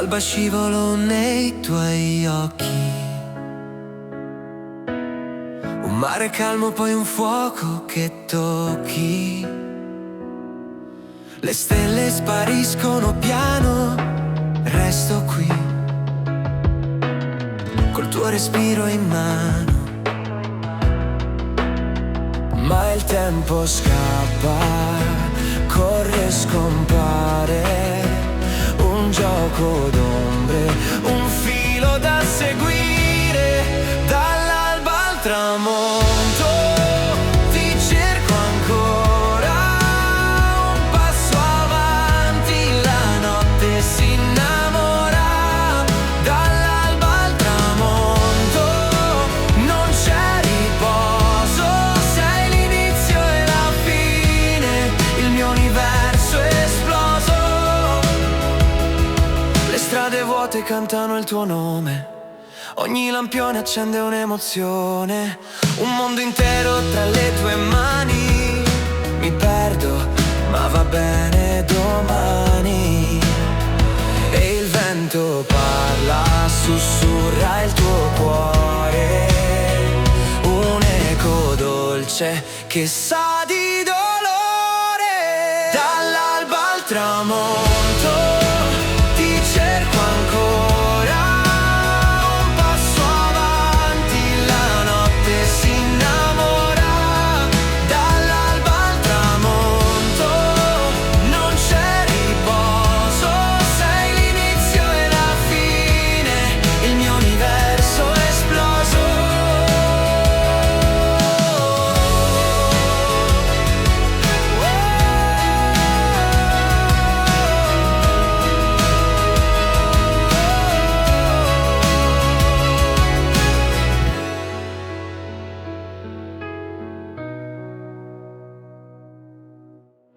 L'alba scivolo nei tuoi occhi, un mare calmo, poi un fuoco che tocchi. Le stelle spariscono piano, resto qui, col tuo respiro in mano. Ma il tempo scappa, corre e scompare, un gioco d'ombre, un filo da seguire, dall'alba al tramonto. Ti cerco ancora, un passo avanti, la notte si innamora, dall'alba al tramonto, non c'è riposo, sei l'inizio e la fine, il mio universo è esploso. Le strade vuote cantano il tuo nome, ogni lampione accende un'emozione, un mondo intero tra le tue mani. Mi perdo, ma va bene domani. E il vento parla, sussurra il tuo cuore, un eco dolce che sa di dolore, dall'alba al tramonto.